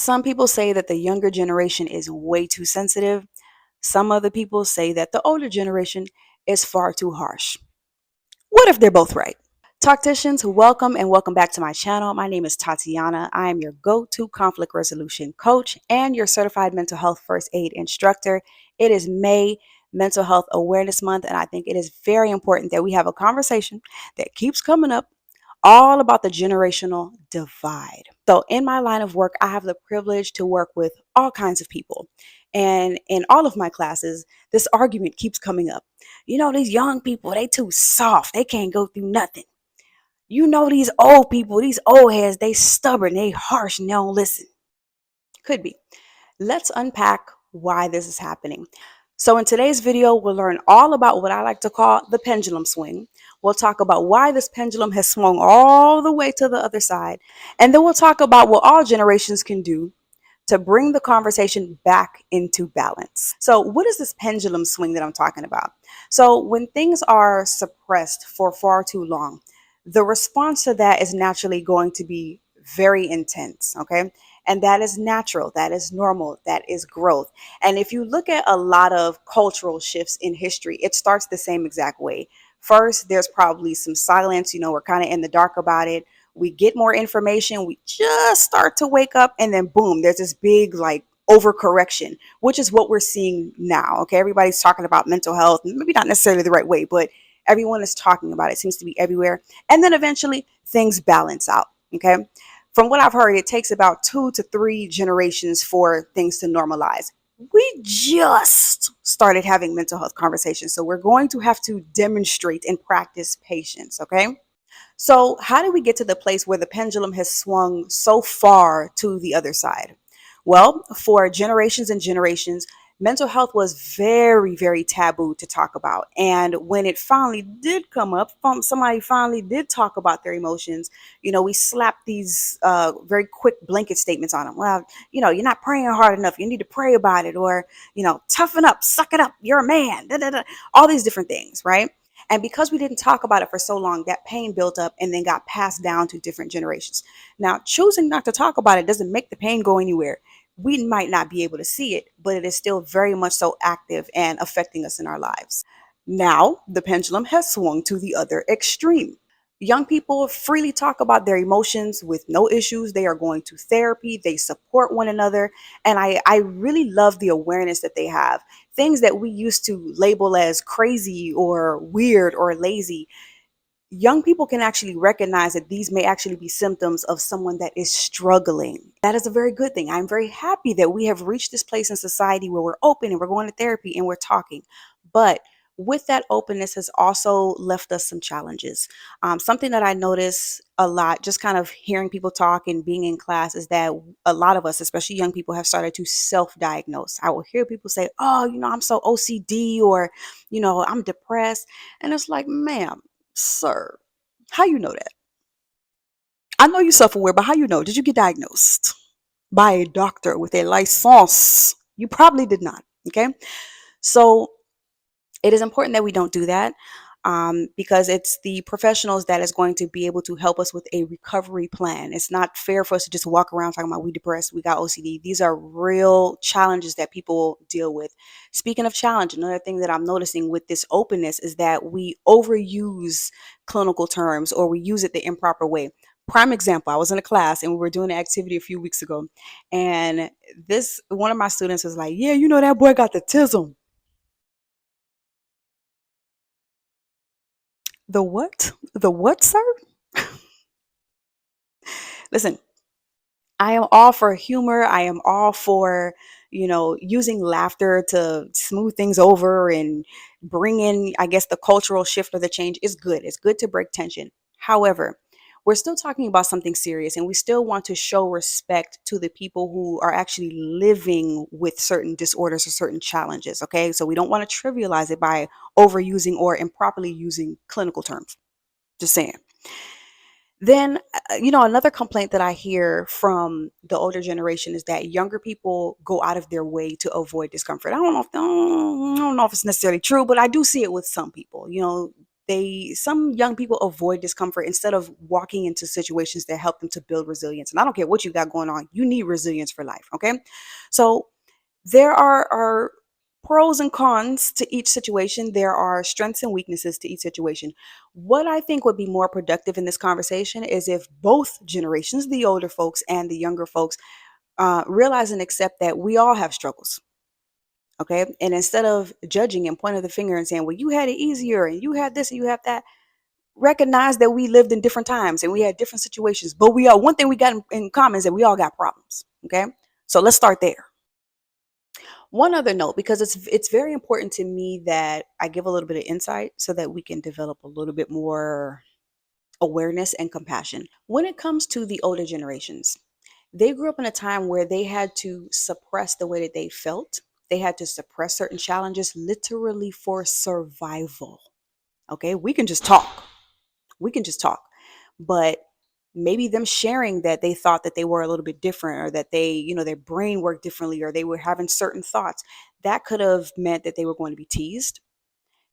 Some people say that the younger generation is way too sensitive. Some other people say that the older generation is far too harsh. What if they're both right? Tacticians, welcome and welcome back to my channel. My name is Tatiana. I am your go-to conflict resolution coach and your certified mental health first aid instructor. It is May, Mental Health Awareness Month, and I think it is very important that we have a conversation that keeps coming up all about the generational divide. So, in my line of work, I have the privilege to work with all kinds of people. And in all of my classes, this argument keeps coming up. You know, these young people, they too soft. They can't go through nothing. You know, these old people, these old heads, they stubborn, they harsh, and they don't listen. Could be. Let's unpack why this is happening. So in today's video, we'll learn all about what I like to call the pendulum swing. We'll talk about why this pendulum has swung all the way to the other side. And then we'll talk about what all generations can do to bring the conversation back into balance. So, what is this pendulum swing that I'm talking about? So, when things are suppressed for far too long, the response to that is naturally going to be very intense, okay? And that is natural, that is normal, that is growth. And if you look at a lot of cultural shifts in history, it starts the same exact way. First, there's probably some silence, we're kind of in the dark about it. We get more information, we just start to wake up, and then boom, there's this big like overcorrection, which is what we're seeing now. Okay, everybody's talking about mental health, maybe not necessarily the right way, but everyone is talking about it. It seems to be everywhere. And then eventually things balance out. Okay. From what I've heard, it takes about 2 to 3 generations for things to normalize. We just started having mental health conversations. So we're going to have to demonstrate and practice patience. Okay. So, how did we get to the place where the pendulum has swung so far to the other side? Well, for generations and generations, mental health was very, very taboo to talk about. And when it finally did come up, somebody finally did talk about their emotions, we slapped these very quick blanket statements on them. Well, you're not praying hard enough. You need to pray about it. Or, toughen up, suck it up. You're a man. Da, da, da. All these different things, right? And because we didn't talk about it for so long, that pain built up and then got passed down to different generations. Now, choosing not to talk about it doesn't make the pain go anywhere. We might not be able to see it, but it is still very much so active and affecting us in our lives. Now, the pendulum has swung to the other extreme. Young people freely talk about their emotions with no issues. They are going to therapy, they support one another. And I really love the awareness that they have. Things that we used to label as crazy or weird or lazy, young people can actually recognize that these may actually be symptoms of someone that is struggling. That is a very good thing. I'm very happy that we have reached this place in society where we're open and we're going to therapy and we're talking. But with that openness has also left us some challenges. Something that I notice a lot, just kind of hearing people talk and being in class, is that a lot of us, especially young people, have started to self-diagnose. I will hear people say, "Oh, I'm so OCD," or, "I'm depressed." And it's like, ma'am, sir, how you know that? I know you self-aware, but how you know? Did you get diagnosed by a doctor with a license? You probably did not. Okay. So it is important that we don't do that, because it's the professionals that is going to be able to help us with a recovery plan. It's not fair for us to just walk around talking about we depressed, we got OCD. These are real challenges that people deal with. Speaking of challenge, another thing that I'm noticing with this openness is that we overuse clinical terms, or we use it the improper way. Prime example, I was in a class and we were doing an activity a few weeks ago, and this one of my students was like, "Yeah, that boy got the tism." The what? The what, sir? Listen, I am all for humor. I am all for, using laughter to smooth things over and bring in, I guess, the cultural shift or the change is good. It's good to break tension. However, we're still talking about something serious, and we still want to show respect to the people who are actually living with certain disorders or certain challenges. Okay. So we don't want to trivialize it by overusing or improperly using clinical terms. Just saying. Then, another complaint that I hear from the older generation is that younger people go out of their way to avoid discomfort. I don't know if it's necessarily true, but I do see it with some people. some young people avoid discomfort instead of walking into situations that help them to build resilience. And I don't care what you got going on, you need resilience for life. Okay. So there are pros and cons to each situation. There are strengths and weaknesses to each situation. What I think would be more productive in this conversation is if both generations, the older folks and the younger folks, realize and accept that we all have struggles. Okay. And instead of judging and pointing the finger and saying, well, you had it easier and you had this and you have that, recognize that we lived in different times and we had different situations. But we are one thing we got in common is that we all got problems. Okay. So let's start there. One other note, because it's very important to me that I give a little bit of insight so that we can develop a little bit more awareness and compassion. When it comes to the older generations, they grew up in a time where they had to suppress the way that they felt. They had to suppress certain challenges literally for survival. Okay, we can just talk. We can just talk. But maybe them sharing that they thought that they were a little bit different, or that they, their brain worked differently, or they were having certain thoughts, that could have meant that they were going to be teased,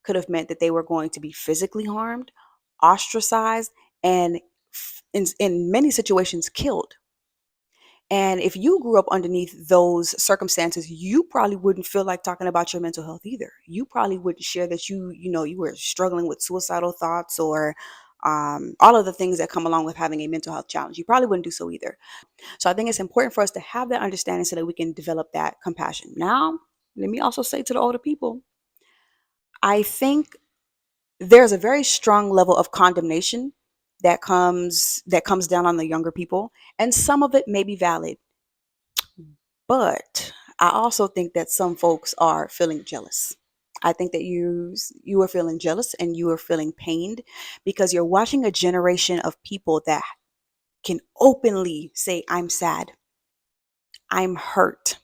could have meant that they were going to be physically harmed, ostracized, and in many situations killed. And if you grew up underneath those circumstances, you probably wouldn't feel like talking about your mental health either. You probably wouldn't share that you were struggling with suicidal thoughts, or all of the things that come along with having a mental health challenge. You probably wouldn't do so either. So I think it's important for us to have that understanding so that we can develop that compassion. Now, let me also say to the older people, I think there's a very strong level of condemnation that comes down on the younger people, and some of it may be valid. But I also think that some folks are feeling jealous. I think that you are feeling jealous and you are feeling pained because you're watching a generation of people that can openly say, I'm sad, I'm hurt,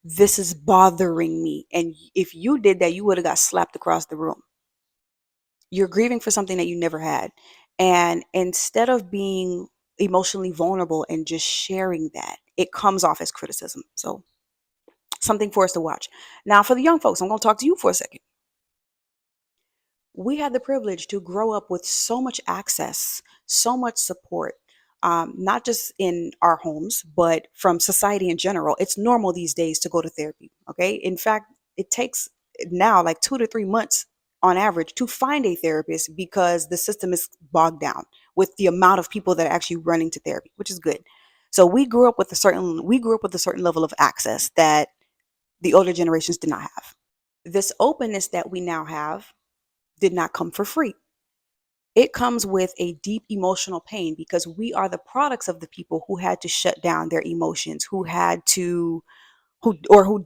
this is bothering me. And if you did that, you would have got slapped across the room. You're grieving for something that you never had. And instead of being emotionally vulnerable and just sharing that, it comes off as criticism. So something for us to watch. Now, for the young folks, I'm going to talk to you for a second. We had the privilege to grow up with so much access, so much support, not just in our homes, but from society in general. It's normal these days to go to therapy. Okay. In fact, it takes now like 2 to 3 months on average to find a therapist because the system is bogged down with the amount of people that are actually running to therapy, which is good. So we grew up with a certain level of access that the older generations did not have. This openness that we now have did not come for free. It comes with a deep emotional pain because we are the products of the people who had to shut down their emotions, who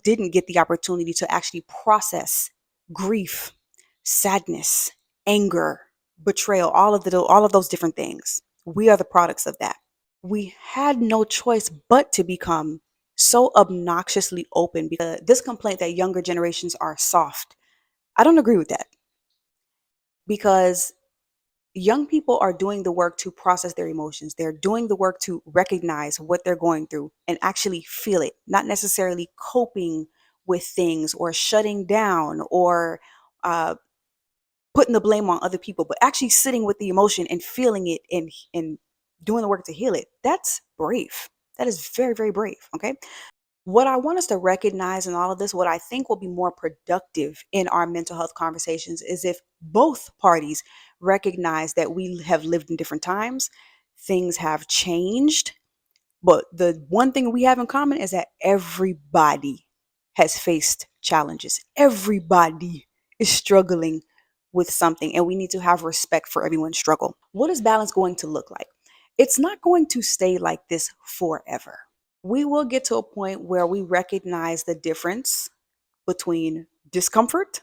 didn't get the opportunity to actually process grief, sadness, anger, betrayal, all of those different things. We are the products of that. We had no choice but to become so obnoxiously open because this complaint that younger generations are soft, I don't agree with that, because young people are doing the work to process their emotions. They're doing the work to recognize what they're going through and actually feel it, not necessarily coping with things or shutting down or uh, putting the blame on other people, but actually sitting with the emotion and feeling it and doing the work to heal it. That's brave. That is very, very brave. Okay. What I want us to recognize in all of this, what I think will be more productive in our mental health conversations, is if both parties recognize that we have lived in different times, things have changed, but the one thing we have in common is that everybody has faced challenges. Everybody is struggling with something, and we need to have respect for everyone's struggle. What is balance going to look like? It's not going to stay like this forever. We will get to a point where we recognize the difference between discomfort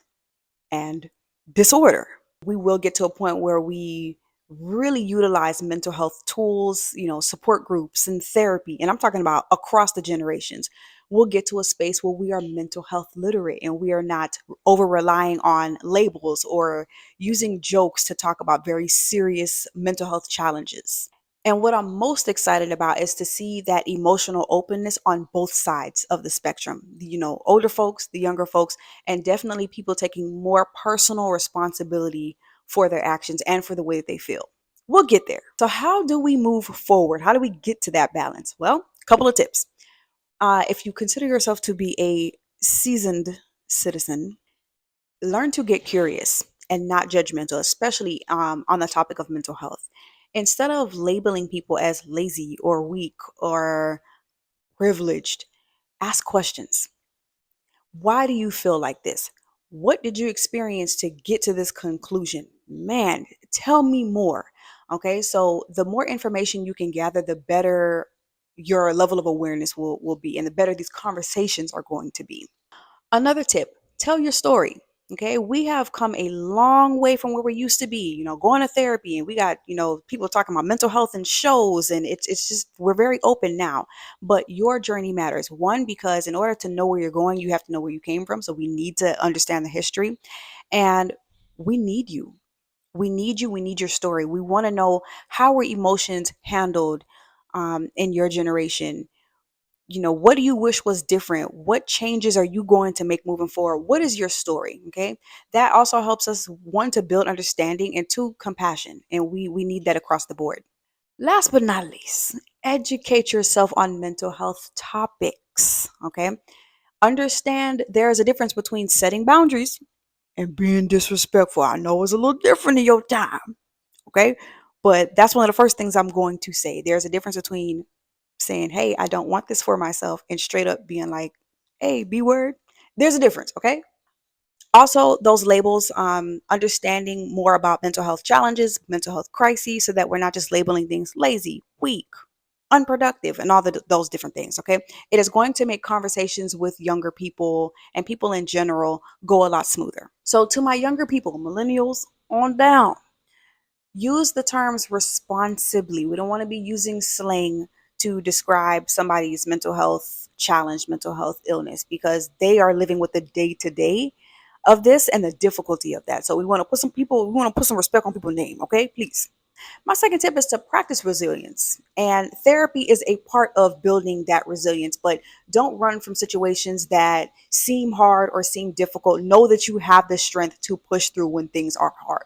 and disorder. We will get to a point where we really utilize mental health tools, support groups and therapy. And I'm talking about across the generations. We'll get to a space where we are mental health literate and we are not over relying on labels or using jokes to talk about very serious mental health challenges. And what I'm most excited about is to see that emotional openness on both sides of the spectrum. Older folks, the younger folks, and definitely people taking more personal responsibility for their actions and for the way that they feel. We'll get there. So, how do we move forward? How do we get to that balance? Well, a couple of tips. If you consider yourself to be a seasoned citizen, learn to get curious and not judgmental, especially on the topic of mental health. Instead of labeling people as lazy or weak or privileged, ask questions. Why do you feel like this? What did you experience to get to this conclusion? Man, tell me more. Okay, so the more information you can gather, the better your level of awareness will be, and the better these conversations are going to be. Another tip, tell your story. Okay, we have come a long way from where we used to be, going to therapy, and we got, people talking about mental health and shows, and it's just, we're very open now. But your journey matters. One, because in order to know where you're going, you have to know where you came from. So we need to understand the history, and we need you. We need you. We need your story. We want to know, how were emotions handled in your generation? What do you wish was different? What changes are you going to make moving forward? What is your story? Okay, that also helps us, one, to build understanding, and two, compassion, and we need that across the board. Last but not least, educate yourself on mental health topics. Okay, understand there is a difference between setting boundaries and being disrespectful. I know it's a little different in your time. Okay, but that's one of the first things I'm going to say. There's a difference between saying, hey, I don't want this for myself, and straight up being like, hey, B word. There's a difference, okay? Also, those labels, understanding more about mental health challenges, mental health crises, so that we're not just labeling things lazy, weak, unproductive, and all those different things, okay? It is going to make conversations with younger people and people in general go a lot smoother. So, to my younger people, millennials on down, use the terms responsibly. We don't want to be using slang to describe somebody's mental health challenge, mental health illness, because they are living with the day to day of this and the difficulty of that. So we want to put some respect on people's name, okay? Please. My second tip is to practice resilience. And therapy is a part of building that resilience, but don't run from situations that seem hard or seem difficult. Know that you have the strength to push through when things are hard.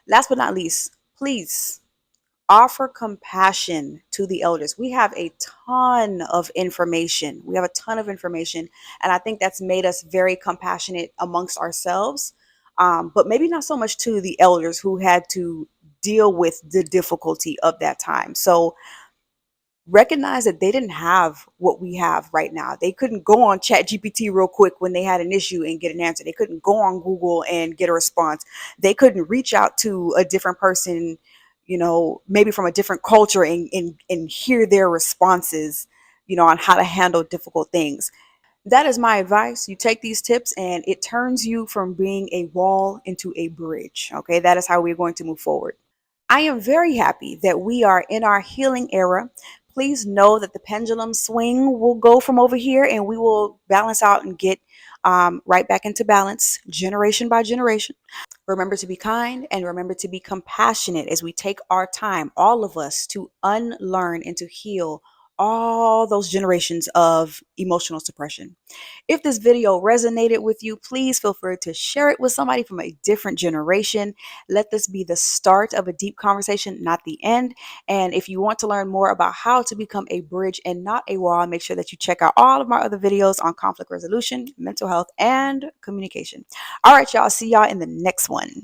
Last but not least, please offer compassion to the elders. We have a ton of information. We have a ton of information. And I think that's made us very compassionate amongst ourselves, but maybe not so much to the elders who had to deal with the difficulty of that time. So recognize that they didn't have what we have right now. They couldn't go on chat gpt real quick when they had an issue and get an answer. They couldn't go on Google and get a response. They couldn't reach out to a different person, maybe from a different culture, and hear their responses, on how to handle difficult things. That is my advice. You take these tips and it turns you from being a wall into a bridge. Okay, that is how we're going to move forward. I am very happy that we are in our healing era. Please know that the pendulum swing will go from over here, and we will balance out and get right back into balance, generation by generation. Remember to be kind and remember to be compassionate as we take our time, all of us, to unlearn and to heal all those generations of emotional suppression. If this video resonated with you, please feel free to share it with somebody from a different generation. Let this be the start of a deep conversation, not the end. And if you want to learn more about how to become a bridge and not a wall, make sure that you check out all of my other videos on conflict resolution, mental health, and communication. All right, y'all. See y'all in the next one.